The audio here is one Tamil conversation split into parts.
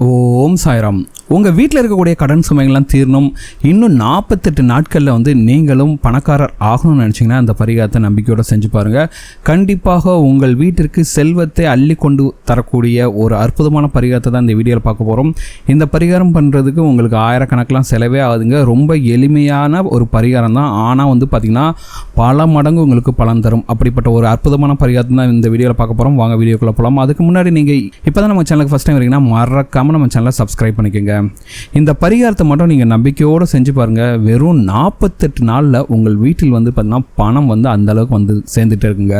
ஓம் சாய்ராம். உங்கள் வீட்டில் இருக்கக்கூடிய கடன் சுமைகள்லாம் தீரணும், இன்னும் 48 நாட்களில் நீங்களும் பணக்காரர் ஆகணும்னு நினச்சிங்கன்னா அந்த பரிகாரத்தை நம்பிக்கையோடு செஞ்சு பாருங்கள். கண்டிப்பாக உங்கள் வீட்டிற்கு செல்வத்தை அள்ளி கொண்டு தரக்கூடிய ஒரு அற்புதமான பரிகாரத்தை தான் இந்த வீடியோவில் பார்க்க போகிறோம். இந்த பரிகாரம் பண்ணுறதுக்கு உங்களுக்கு ஆயிரக்கணக்கெலாம் செலவே ஆகுதுங்க. ரொம்ப எளிமையான ஒரு பரிகாரம் தான், ஆனால் பார்த்திங்கன்னா பல மடங்கு உங்களுக்கு பலன் தரும். அப்படிப்பட்ட ஒரு அற்புதமான பரிகாரத்தை தான் இந்த வீடியோவில் பார்க்க போகிறோம். வாங்க வீடியோக்குள்ளே போகலாம். அதுக்கு முன்னாடி நீங்கள் இப்போ தான் நம்ம சேனலுக்கு ஃபஸ்ட் டைம் வரீங்கன்னா மறக்காமல் நம்ம சேனலை சப்ஸ்கிரைப் பண்ணிக்கோங்க. இந்த பரிகாரத்தை மட்டும் நீங்கள் நம்பிக்கையோடு செஞ்சு பாருங்கள். வெறும் 48 நாளில் உங்கள் வீட்டில் பார்த்தீங்கன்னா பணம் அந்த அளவுக்கு சேர்ந்துட்டு இருக்குங்க.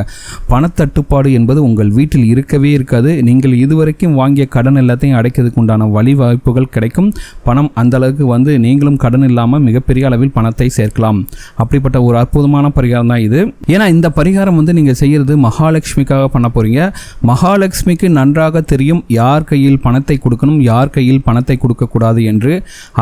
பணத்தட்டுப்பாடு என்பது உங்கள் வீட்டில் இருக்கவே இருக்காது. நீங்கள் இதுவரைக்கும் வாங்கிய கடன் எல்லாத்தையும் அடைக்கிறதுக்கு உண்டான வழிவாய்ப்புகள் கிடைக்கும். பணம் அந்த அளவுக்கு நீங்களும் கடன் இல்லாமல் மிகப்பெரிய அளவில் பணத்தை சேர்க்கலாம். அப்படிப்பட்ட ஒரு அற்புதமான பரிகாரம் தான் இது. ஏன்னா இந்த பரிகாரம் நீங்கள் செய்கிறது மகாலட்சுமிக்காக பண்ண போகிறீங்க. மகாலட்சுமிக்கு நன்றாக தெரியும் யார் கையில் பணத்தை கொடுக்கணும், யார் கையில் பணத்தை கொடுக்கக்கூடாது என்று.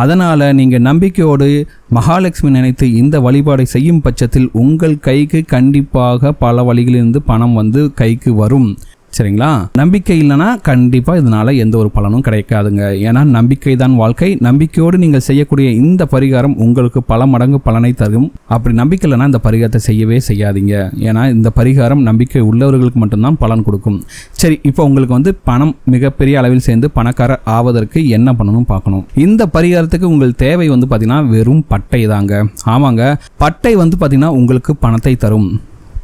அதனால் நீங்கள் நம்பிக்கையோடு மகாலட்சுமி நினைத்து இந்த வழிபாடை செய்யும் பட்சத்தில் உங்கள் கைக்கு கண்டிப்பாக பல வழிகளிலிருந்து பணம் கைக்கு வரும். சரிங்களா? நம்பிக்கை இல்லைன்னா கண்டிப்பாக இதனால் எந்த ஒரு பலனும் கிடைக்காதுங்க. ஏன்னா நம்பிக்கை தான் வாழ்க்கை. நம்பிக்கையோடு நீங்கள் செய்யக்கூடிய இந்த பரிகாரம் உங்களுக்கு பல மடங்கு பலனை தரும். அப்படி நம்பிக்கை இல்லைன்னா இந்த பரிகாரத்தை செய்யவே செய்யாதீங்க. ஏன்னா இந்த பரிகாரம் நம்பிக்கை உள்ளவர்களுக்கு மட்டும்தான் பலன் கொடுக்கும். சரி, இப்போ உங்களுக்கு பணம் மிகப்பெரிய அளவில் சேர்ந்து பணக்காரர் ஆவதற்கு என்ன பண்ணணும் பார்க்கணும். இந்த பரிகாரத்துக்கு உங்கள் தேவை பார்த்தீங்கன்னா வெறும் பட்டை தாங்க. ஆமாங்க, பட்டை பார்த்தீங்கன்னா உங்களுக்கு பணத்தை தரும்.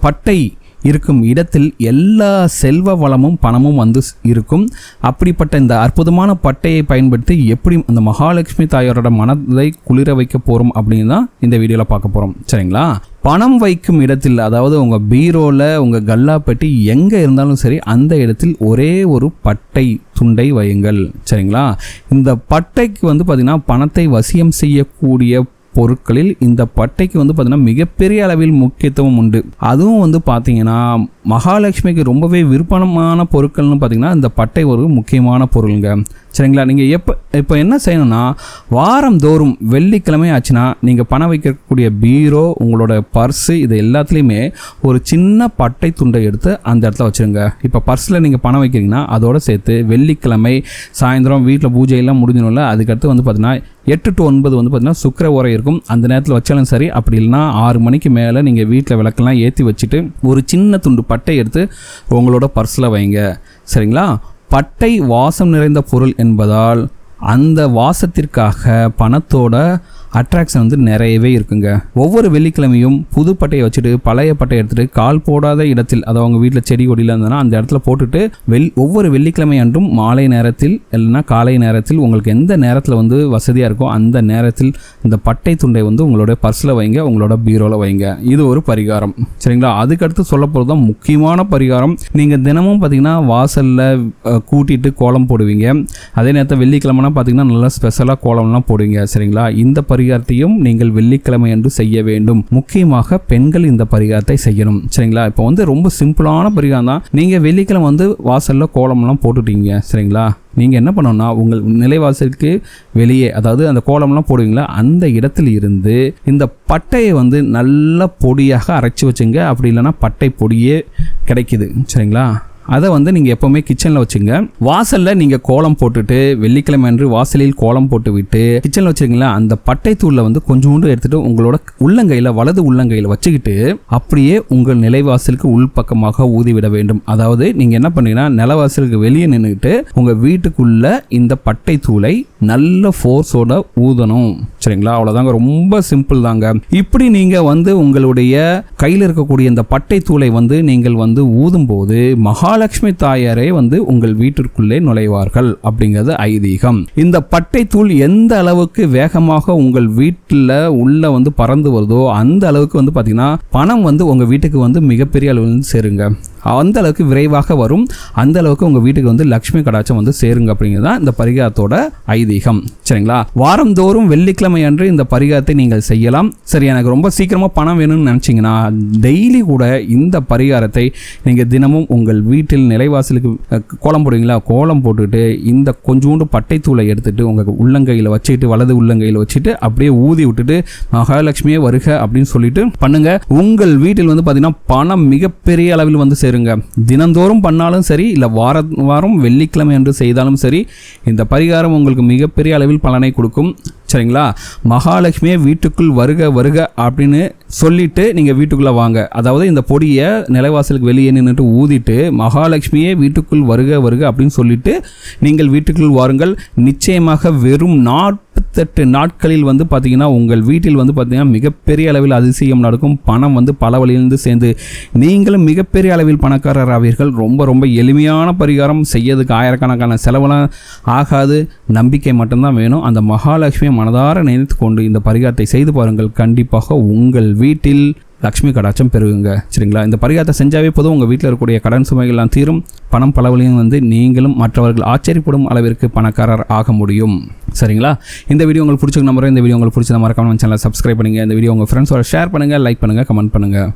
பட்டை இருக்கும் இடத்தில் எல்லா செல்வ வளமும் பணமும் இருக்கும். அப்படிப்பட்ட இந்த அற்புதமான பட்டையை பயன்படுத்தி எப்படி அந்த மகாலட்சுமி தாயாரோட மனதை குளிர வைக்க போகிறோம் அப்படின்னு தான் இந்த வீடியோவில் பார்க்க போகிறோம். சரிங்களா? பணம் வைக்கும் இடத்தில், அதாவது உங்கள் பீரோவில், உங்கள் கல்லா பெட்டி எங்கே இருந்தாலும் சரி, அந்த இடத்தில் ஒரே ஒரு பட்டை துண்டை வையுங்கள். சரிங்களா? இந்த பட்டைக்கு பார்த்திங்கன்னா பணத்தை வசியம் செய்யக்கூடிய பொருட்களில் இந்த பட்டைக்கு பார்த்தீங்கன்னா மிகப்பெரிய அளவில் முக்கியத்துவம் உண்டு. அதுவும் பார்த்தீங்கன்னா மகாலட்சுமிக்கு ரொம்பவே விருப்பமான பொருட்கள்னு பார்த்தீங்கன்னா இந்த பட்டை ஒரு முக்கியமான பொருளுங்க. சரிங்களா? நீங்கள் இப்போ என்ன செய்யணும்னா, வாரந்தோறும் வெள்ளிக்கிழமை ஆச்சுன்னா நீங்கள் பணம் வைக்கக்கூடிய பீரோ, உங்களோட பர்ஸு, இது எல்லாத்துலேயுமே ஒரு சின்ன பட்டை துண்டை எடுத்து அந்த இடத்துல வச்சுருங்க. இப்போ பர்ஸில் நீங்கள் பணம் வைக்கிறீங்கன்னா அதோடு சேர்த்து வெள்ளிக்கிழமை சாயந்தரம் வீட்டில் பூஜையெல்லாம் முடிஞ்சணும்ல, அதுக்கடுத்து பார்த்தீங்கன்னா 8 to 9 பார்த்தீங்கன்னா சுக்கிர ஓரை இருக்கும். அந்த நேரத்தில் வச்சாலும் சரி, அப்படி இல்லைனா 6 மணிக்கு மேலே நீங்கள் வீட்டில் விளக்கெல்லாம் ஏற்றி வச்சுட்டு ஒரு சின்ன துண்டு பட்டை எடுத்து உங்களோட பர்ஸில் வைங்க. சரிங்களா? பட்டை வாசம் நிறைந்த பொருள் என்பதால் அந்த வாசத்திற்காக பணத்தோட அட்ராக்ஷன் நிறையவே இருக்குங்க. ஒவ்வொரு வெள்ளிக்கிழமையும் புது பட்டையை வச்சுட்டு பழைய பட்டையை எடுத்துகிட்டு கால் போடாத இடத்தில், அதாவது அவங்க வீட்டில் செடி கொடியில் இருந்ததுன்னா அந்த இடத்துல போட்டுட்டு ஒவ்வொரு வெள்ளிக்கிழமை அன்றும் மாலை நேரத்தில் இல்லைன்னா காலை நேரத்தில் உங்களுக்கு எந்த நேரத்தில் வசதியாக இருக்கோ அந்த நேரத்தில் இந்த பட்டை துண்டை உங்களோட பர்ஸில் வைங்க, உங்களோட பீரோவில் வைங்க. இது ஒரு பரிகாரம். சரிங்களா? அதுக்கடுத்து சொல்ல போகிறது தான் முக்கியமான பரிகாரம். நீங்கள் தினமும் பார்த்தீங்கன்னா வாசலில் கூட்டிட்டு கோலம் போடுவீங்க. அதே நேரத்தில் வெள்ளிக்கிழமைனா பார்த்தீங்கன்னா நல்லா ஸ்பெஷலாக கோலம்லாம் போடுவீங்க. சரிங்களா? இந்த பரிகாரத்தையும் நீங்கள் வெள்ளிக்கிழமை என்று செய்ய வேண்டும். முக்கியமாக பெண்கள் இந்த பரிகாரத்தை செய்யணும். சரிங்களா? இப்போ ரொம்ப சிம்பிளான பரிகாரம் தான். நீங்கள் வெள்ளிக்கிழமை வாசலில் கோலம்லாம் போட்டுட்டீங்க. சரிங்களா? நீங்கள் என்ன பண்ணணும்னா, உங்கள் நிலைவாசலுக்கு வெளியே, அதாவது அந்த கோலம்லாம் போடுவீங்களா, அந்த இடத்துல இருந்து இந்த பட்டையை நல்ல பொடியாக அரைச்சி வச்சுங்க. அப்படி இல்லைன்னா பட்டை பொடியே கிடைக்குது. சரிங்களா? அதை நீங்கள் எப்போவுமே கிச்சனில் வச்சுங்க. வாசலில் நீங்கள் கோலம் போட்டுட்டு வெள்ளிக்கிழமை அன்று வாசலில் கோலம் போட்டு விட்டு கிச்சனில் வச்சுருங்களா, அந்த பட்டை தூளில் கொஞ்சோண்டு எடுத்துகிட்டு உங்களோட உள்ளங்கையில், வலது உள்ளங்கையில் வச்சுக்கிட்டு அப்படியே உங்கள் நிலைவாசலுக்கு உள்பக்கமாக ஊதிவிட வேண்டும். அதாவது நீங்கள் என்ன பண்ணீங்கன்னா, நிலவாசலுக்கு வெளியே நின்றுக்கிட்டு உங்கள் வீட்டுக்குள்ள இந்த பட்டை தூளை நல்ல ஃபோர்ஸோட ஊதணும். சரிங்களா? அவ்வளோதாங்க, ரொம்ப சிம்பிள் தாங்க. இப்படி நீங்கள் உங்களுடைய கையில் இருக்கக்கூடிய இந்த பட்டை தூளை நீங்கள் ஊதும் போது மகாலட்சுமி தாயாரே உங்கள் வீட்டிற்குள்ளே நுழைவார்கள் அப்படிங்கிறது ஐதீகம். இந்த பட்டை தூள் எந்த அளவுக்கு வேகமாக உங்கள் வீட்டில் உள்ள பறந்து வருதோ அந்த அளவுக்கு பார்த்தீங்கன்னா பணம் உங்கள் வீட்டுக்கு மிகப்பெரிய அளவில் சேருங்க. அந்த அளவுக்கு விரைவாக வரும். அந்த அளவுக்கு உங்கள் வீட்டுக்கு லக்ஷ்மி கடாட்சம் சேருங்க. அப்படிங்கிறது தான் இந்த பரிகாரத்தோட ஐதீகம். சரிங்களா? வாரந்தோறும் வெள்ளிக்கிழமை அன்று இந்த பரிகாரத்தை நீங்கள் செய்யலாம். சரி, எனக்கு ரொம்ப சீக்கிரமாக பணம் வேணும்னு நினச்சிங்கன்னா டெய்லி கூட இந்த பரிகாரத்தை நீங்கள் தினமும் உங்கள் வீட்டில் நிலைவாசலுக்கு கோலம் போடுவீங்களா, கோலம் போட்டுட்டு இந்த கொஞ்சோண்டு பட்டை தூளை எடுத்துட்டு உங்கள் உள்ளங்கையில் வச்சுட்டு, வலது உள்ளங்கையில் வச்சுட்டு அப்படியே ஊதி விட்டுட்டு மகாலட்சுமியே வருக அப்படின்னு சொல்லிட்டு பண்ணுங்க. உங்கள் வீட்டில் பார்த்தீங்கன்னா பணம் மிகப்பெரிய அளவில் சேருங்க. தினந்தோறும் பண்ணாலும் சரி, இல்லை வாரம் வெள்ளிக்கிழமை என்று செய்தாலும் சரி, இந்த பரிகாரம் உங்களுக்கு மிகப்பெரிய அளவில் பலனை கொடுக்கும். சரிங்களா? மகாலட்சுமியை வீட்டுக்குள் வருக வருக அப்படின்னு சொல்லிட்டு நீங்கள் வீட்டுக்குள்ளே வாங்க. அதாவது இந்த பொடியை நிலைவாசலுக்கு வெளியே நின்றுட்டு ஊதிட்டு மகாலட்சுமியே வீட்டுக்குள் வருக வருக அப்படின்னு சொல்லிட்டு நீங்கள் வீட்டுக்குள் வாருங்கள். நிச்சயமாக வெறும் 48 நாட்களில் வந்து பார்த்தீங்கன்னா உங்கள் வீட்டில் வந்து பார்த்தீங்கன்னா மிகப்பெரிய அளவில் அதிசயம் நடக்கும். பணம் வந்து பல வழியிலிருந்து சேர்ந்து நீங்களும் மிகப்பெரிய அளவில் பணக்காரர் ஆவீர்கள். ரொம்ப ரொம்ப எளிமையான பரிகாரம், செய்யறதுக்கு ஆயிரக்கணக்கான செலவெல்லாம் ஆகாது. நம்பிக்கை மட்டும்தான் வேணும். அந்த மகாலட்சுமியை மனதார நினைத்து கொண்டு இந்த பரிகாரத்தை செய்து பாருங்கள். கண்டிப்பாக உங்கள் வீட்டில் லக்ஷ்மி கடாட்சம் பெறுவீங்க. சரிங்களா? இந்த பரிகாரத்தை செஞ்சாவே போதும், உங்கள் வீட்டில் இருக்கக்கூடிய கடன் சுமைகள்லாம் தீரும். பணம் பலவழியும் வந்து நீங்களும் மற்றவர்கள் ஆச்சரியப்படும் அளவிற்கு பணக்காரர் ஆக முடியும். சரிங்களா? இந்த வீடியோ உங்களுக்கு பிடிச்சிருக்க நம்புறேன். இந்த வீடியோ உங்களுக்கு பிடிச்சத மறக்காம சேனலை சப்ஸ்கிரைப் பண்ணுங்கள். இந்த வீடியோ உங்கள் ஃப்ரெண்ட்ஸோட ஷேர் பண்ணுங்கள், லைக் பண்ணுங்கள், கமெண்ட் பண்ணுங்கள்.